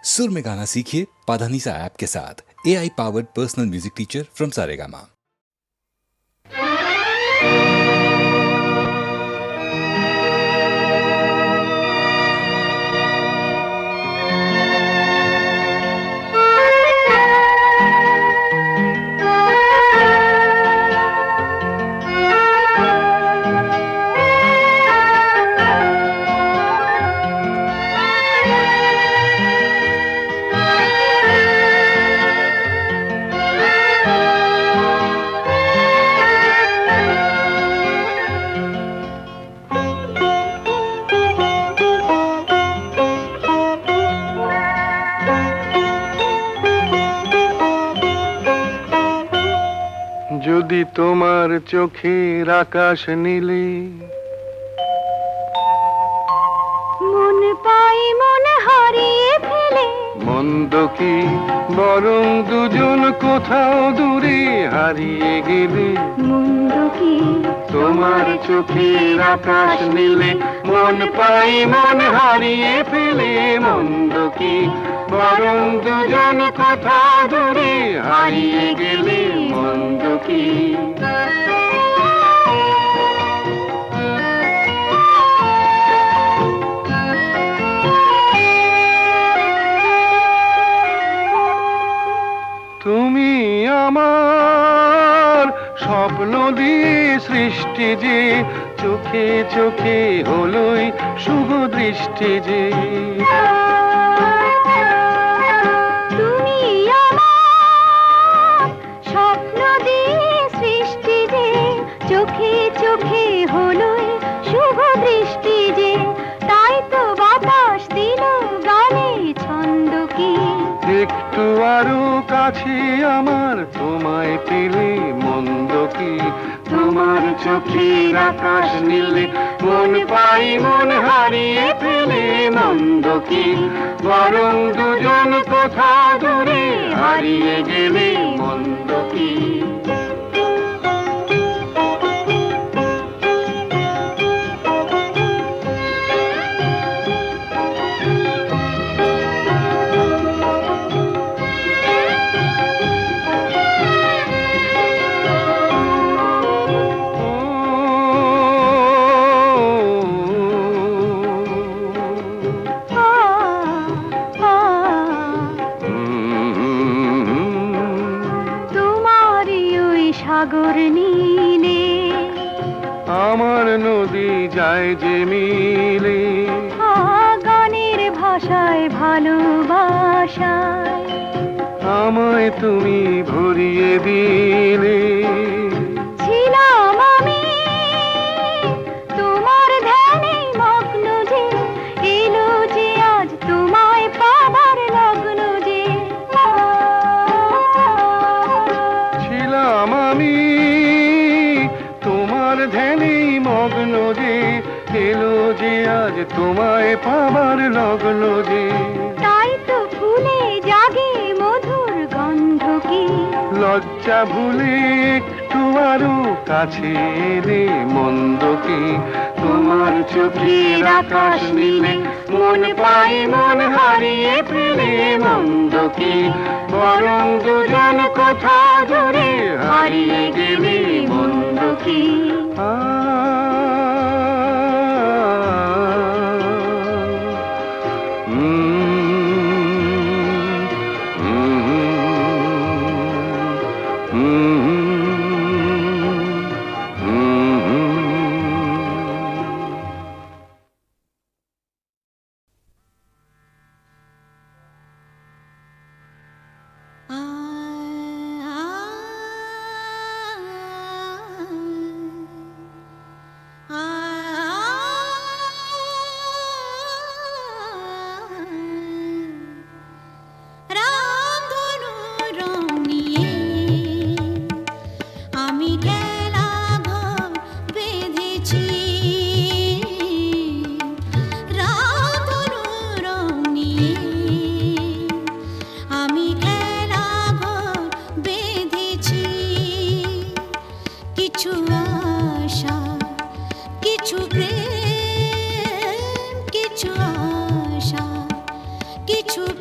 सुर में गाना सीखिए पाधानीसा ऐप के साथ। AI powered personal music teacher from Saregama. যদি তোমার চোখের আকাশ নীলে মন পাই মন হারিয়ে ফেলে, মন্দ কি বরং দুজন কোথাও দূরে হারিয়ে গেলে। মন্দ কি তোমার চোখের আকাশ নীলে মন পাই মন হারিয়ে ফেলে, মন্দ কি বরং দুজন কোথাও দূরে হারিয়ে গেলে। মন্দ কি তুমি আমার স্বপ্ন দিয়ে সৃষ্টি যে, চোখে চোখে হলোই শুভ দৃষ্টি যে। তুমি আমার স্বপ্ন দিয়ে সৃষ্টি যে, চোখে চোখে হলোই শুভ দৃষ্টি যে। তাই তো বাতাস দিল গানে ছন্দ কি, একটু আরো কাছে আমার তোমায় পেলে। মন্দ কি তোমার চোখের আকাশ নীলে মন পাই মন হারিয়ে ফেলে। মন্দ কি বরং দুজন কোথা দূরে হারিয়ে গেলে। মন্দ কি সাগর নীলে আমার নদী যায় যে মিলে। গানের ভাষায় ভালোবাসায় আমায় তুমি ভরিয়ে দিলে। ছিলাম আমি তোমার ধ্যানে মগ্ন যে, এলো যে আজ তোমায় পাবার লগ্ন যে। ছিলাম আমি তোমার ধ্যানে মগ্ন যে, এলো যে আজ তোমায় পাবার লগ্ন যে। তাই তো ফুলে জাগে মধুর গন্ধ কি, লজ্জা ভুলে একটু আরো কাছে এলে। মন্দ কি তোমার চোখের আকাশ নীলে মন পাই মন হারিয়ে ফেলে। মন্দ কি বরং দুজন কোথা দূরে হারিয়ে গেলে। মন্দ কি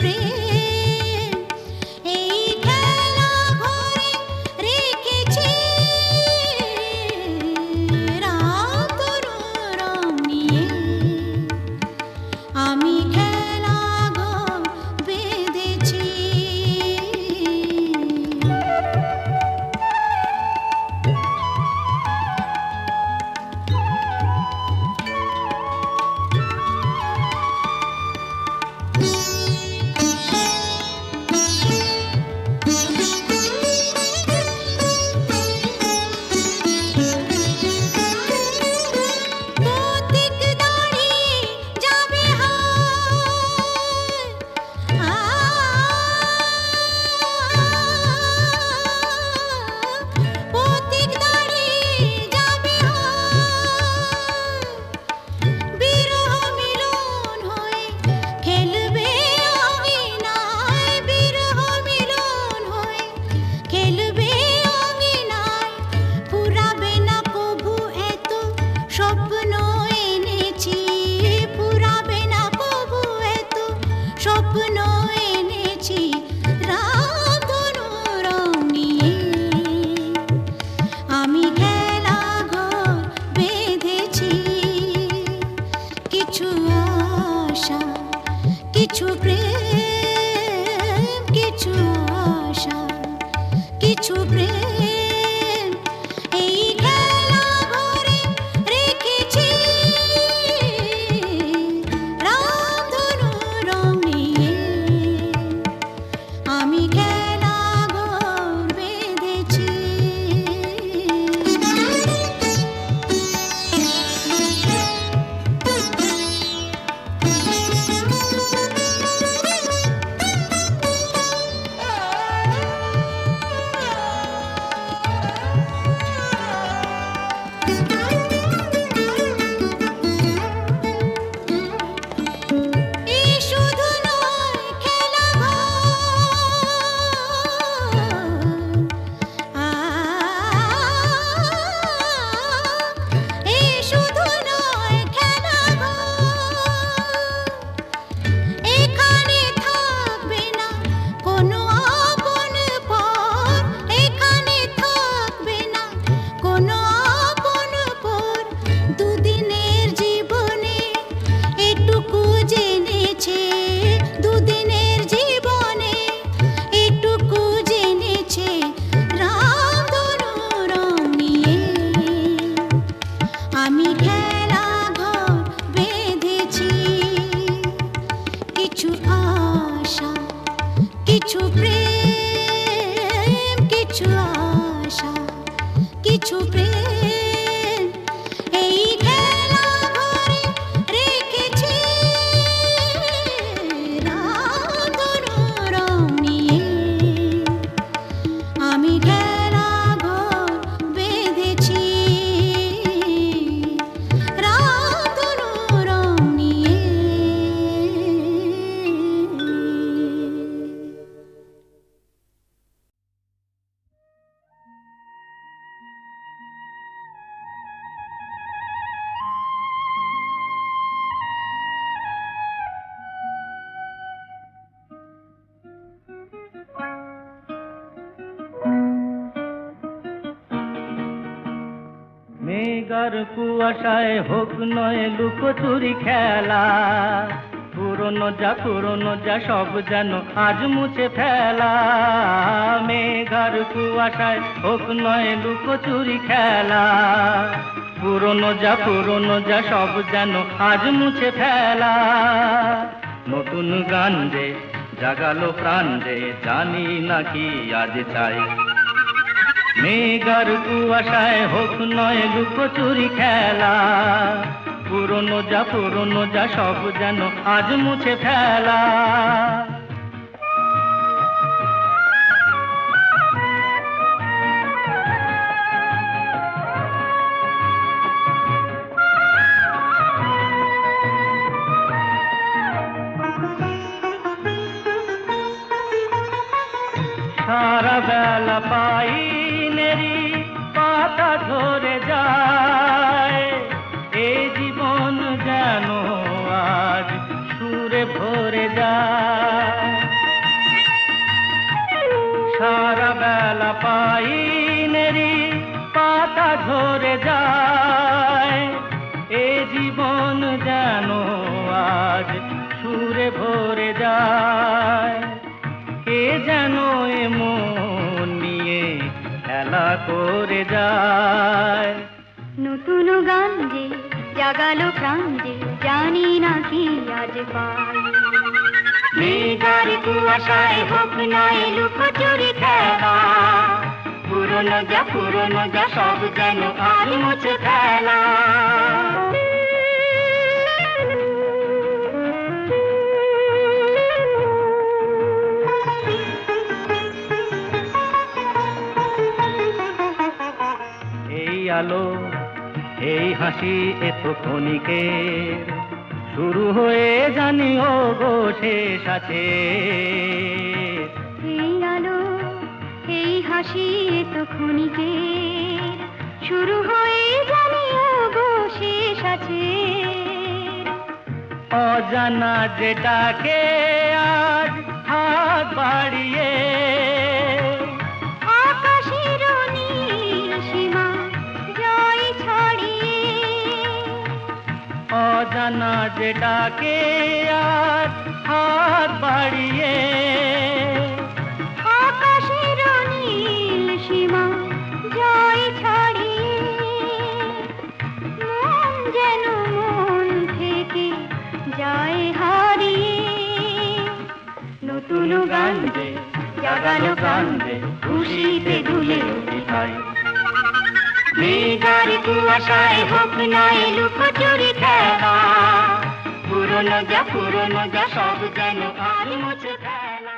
প্রেম এই খেলা ঘরে রেখেছি রাতরু রং নিয়ে আমি খেলা ঘর বেঁধেছি। পথিক দাঁড়িয়ে যাবে পথিক দাঁড়িয়ে যাবে বিরহ মিলন হয়ে খেলবে অঙ্গিনায় বিরহ মিলন হয়ে খেলবে অঙ্গিনায় ফুরাবে না কভু এত স্বপ্ন এনেছি ফুরাবে না কভু এত স্বপ্ন এনেছি রাতরু রং নিয়ে আমি খেলা ঘর বেঁধেছি। কিছু আশা কিছু প্রেম কিছু আশা কিছু প্রেম এই খেলা ঘরে রেখেছি রাতরু রং নিয়ে আমি খেলা ঘর বেঁধেছি। এই শুধু নয় খেলা এই শুধু নয় খেলা এখানে থাকবে না কোনো আপন পর এখানে থাকবে না কোনো আপন পর দুদিনের জীবনে এটুকু জেনেছে দুদিনের জীবনে এটুকু জেনেছে রাতরু রং নিয়ে আমি খেলা ঘর বেঁধেছি। কিছু আশা কিছু প্রেম কিছু আশা কিছু প্রেম এই খেলা ঘরে রেখেছি রাতরু রং নিয়ে আমি খেলা ঘর বেঁধেছি রাতরু রং নিয়ে। মেঘার কুয়াশায় হোক নয় লুকোচুরি খেলা পুরনো যা সব যেন আজ মুছে ফেলা মেঘার কুয়াশায় হোক নয় লুকোচুরি খেলা পুরনো যা সব যেন আজ মুছে ফেলা নতুন গান যে জাগালো প্রাণ যে জানি নাকি আজ চাই মেঘার কুয়াশায় হোক নয় লুকোচুরি খেলা পুরনো যা সব যেন আজ মুছে ফেলা সারা বেলা পাইনেরি পাতা ঝরে যায় এই জীবন যেন আজ সুরে ভরে যায় পাইনেরি পাতা ঝরে যায়, এ জীবন যেন আজ সুরে ভরে যায়। কে যেন এ মন নিয়ে খেলা করে যায়। নতুন গান যে জাগালো প্রাণ যে জানি না কি আজ পাই। মেঘার কুয়াশায় হোক না এ লুকোচুরি খেলা, পুরনো যা সব যেন আর মুছে ফেলা। এই আলো এই হাসি এত ক্ষণিকের, শুরু হয়ে জানি ও গো শেষ আছে। এই আলো এই হাসি তো ক্ষণিকের, শুরু হয়ে জানি ও গো শেষ আছে। অজানা যেটাকে আজ হাত বাড়িয়ে, আকাশের নীল সীমা জয় ছড়িয়ে। অজানা যেটাকে আজ হাত বাড়িয়ে, আকাশের নীল সীমা জয় ছড়িয়ে। মন যেন মন থেকে যায় হারিয়ে। নতুন গান যে জাগালো প্রাণ যে খুশিতে দুলে উঠায়। মেঘার কুয়াশায় হোক না এ লুকোচুরি খেলা, পুরনো যা সব যেন আর মুছে ফেলা।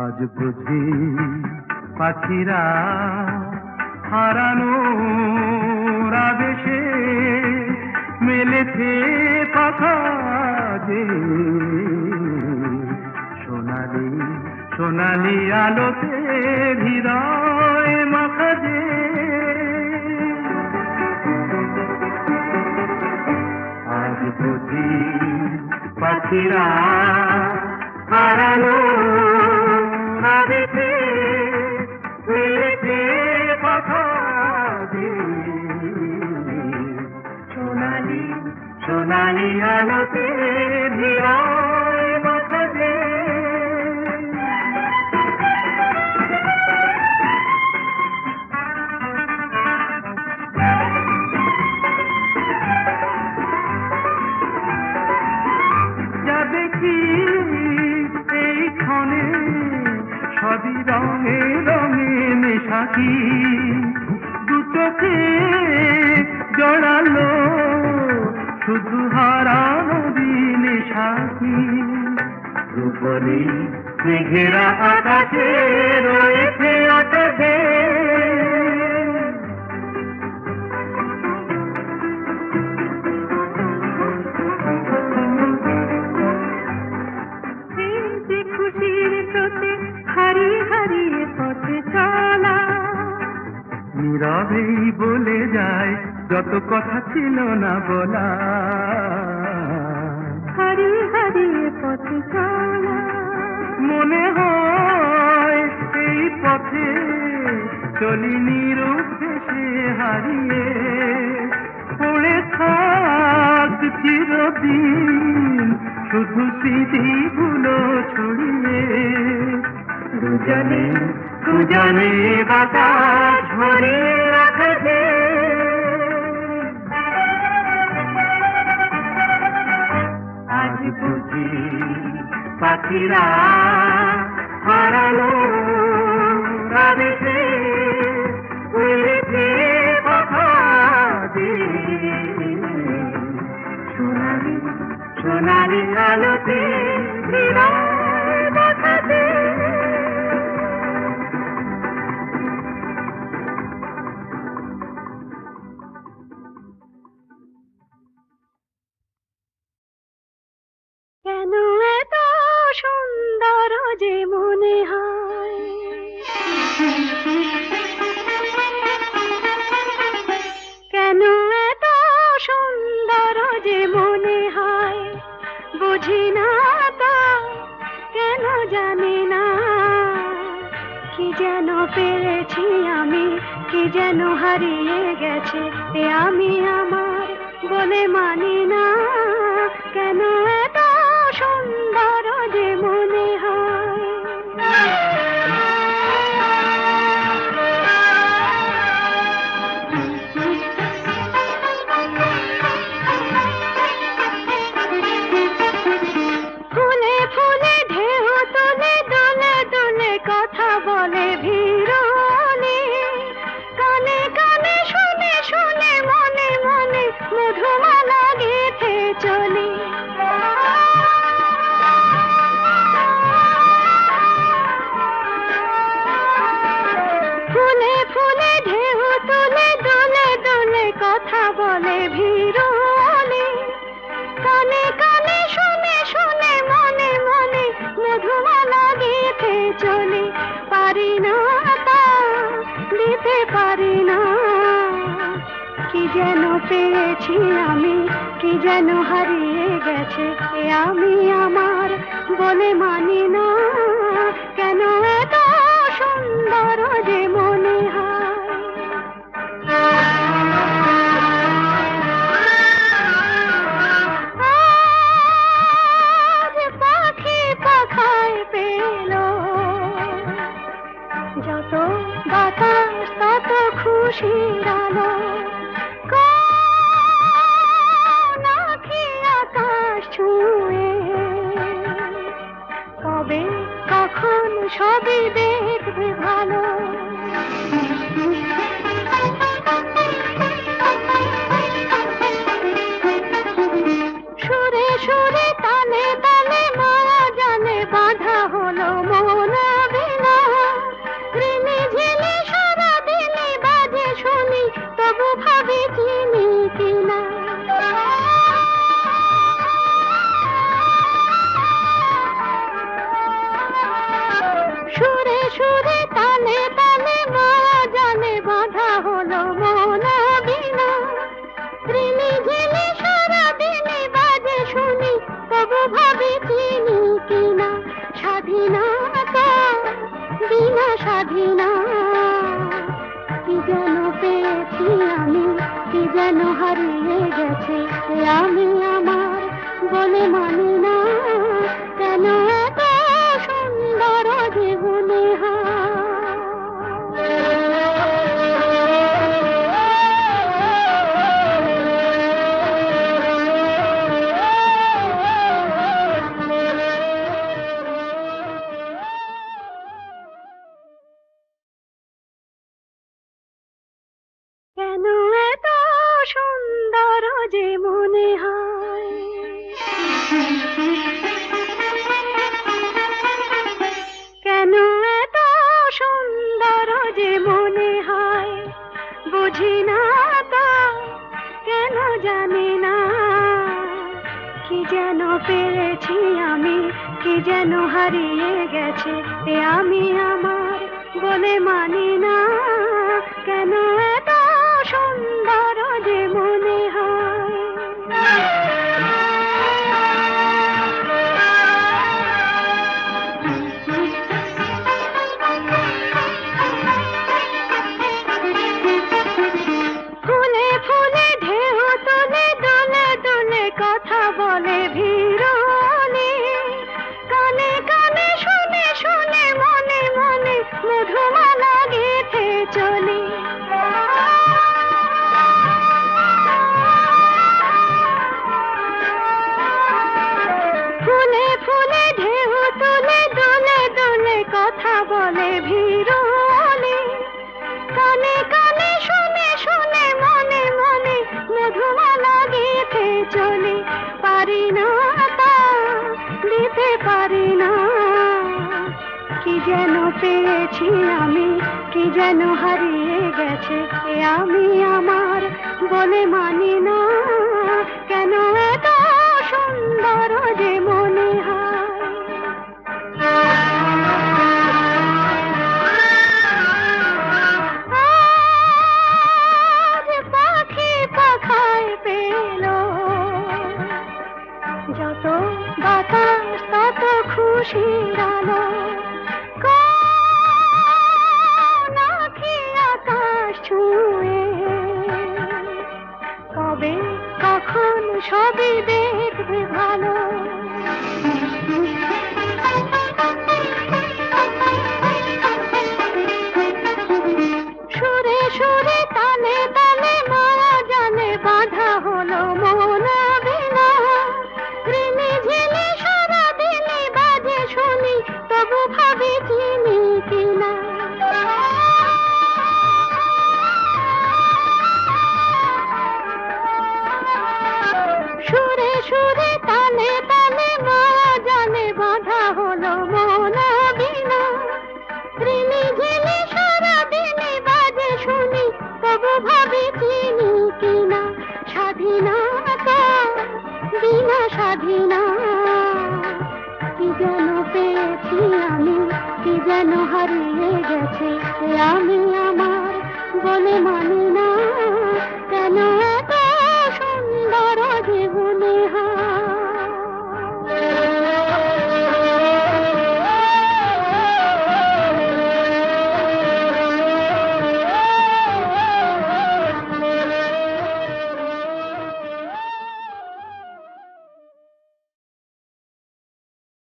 আজ বুঝি পাখিরা হারানো আবেশে মেলেছে পাখা যে, সোনালি সোনালি আলোতে হৃদয় মাখা যে। আজ বুঝি পাখিরা হারানো আবেশে মেলেছে পাখা যে, সোনালি সোনালি আলোতে হৃদয় মাখা যে। যা দেখি এই ক্ষণে সবই রঙে রঙে মেশাকি, দু চোখে জড়ালো শুধু হারানো দিনে সাথী। রূপলি মেঘেরা আকাশে রয়েছে আকাশে, খুশির স্রোতে হারিয়ে হারিয়ে পথে চলা। নীরবেই বলে যায় যত কথা ছিল না বলা, হারিয়ে হারিয়ে পথে চলা। মনে হয় এই পথে চলি নিরুদ্দেশে হারিয়ে, পড়ে থাক চিরদিন শুধু স্মৃতিগুলো ছড়িয়ে। দুজনে দুজনে বাতাস ভরে রাখবে। আজ বুঝি পাখিরা হারালো আবেশে মেলেছে পাখা যে, রঙিনী আলোতে হৃদয় বাঁধাতে। কেন এত সুন্দর যে মনে হয়, কেন এত সুন্দর যে মনে হয়, বুঝি না তো কেন জানি না, কি যেন পেয়েছি আমি, কি যেন হারিয়ে গেছে এ আমি আমার বলে মানি না, কেন এত সুন্দর যে মনে হয়। ফুলে ফুলে ঢেউ তুলে দুলে দুলে কথা বলে ভিড়নে, কানে কানে শুনে শুনে মনে মনে মধুমালা গেঁথে চলি। ফুলে ফুলে ঢেউ তুলে দুলে দুলে কথা বলে ভিড়নে, কানে কানে শুনে শুনে মনে মনে মধুমালা গেঁথে চলি। পারি না তা দিতে পারি না, কি যেন পেয়েছি আমি, কি যেন হারিয়ে গেছে এ আমি আমার বলে মানি না, কেন এত সুন্দর যে মনে হয়। আজ পাখি পাখায় পেল, যত বাতাস তত খুশির আলো, কোন আঁখি আকাশ ছুঁয়ে কবে কখন সবই দেখবে ভালো। সুরে সুরে তালে তালে মায়া জালে বাঁধা হলো মন বিনা, ঋণে ঝিলে সারা দিনে বাজে শুনি তবু ভাবি চিনি কিনা। সুরে সুরে তালে তালে মায়া জালে বাঁধা হলো মন বিনা, ঋণে ঝিলে সারা দিনে বাজে শুনি তবু ভাবি চিনি কিনা। স্বাধীনতা বিনা স্বাধীনা, কি যেন পেয়েছি আমি, কি যেন হারিয়ে গেছে এ আমি আমার বলে মানি না, কেন এত সুন্দর যে মনে হয়। কেন এত সুন্দর যে মনে হয়, কেন এত সুন্দর যে মনে হয়, বুঝি না তো কেন জানি না, কি যেন পেয়েছি আমি, কি যেন হারিয়ে গেছে এ আমি আমার বলে মানি না, কেন এত সুন্দর যে মনে হয়। ফুলে ফুলে ঢেউ তুলে দুলে দুলে কথা বলে ভিড়নে, কানে কানে শুনে শুনে মনে মনে মধুমালা গেঁথে চলি। পেয়েছি আমি, কি যেন হারিয়ে গেছে এ আমি আমার বলে মানি না, কেন এত সুন্দর যে মনে আজ পাখি পাখায় পেল, যত বাতাস তত খুশির আলো, নাকি আকাশ ছুঁয়ে কবে কখন সবই দেখবে ভালো।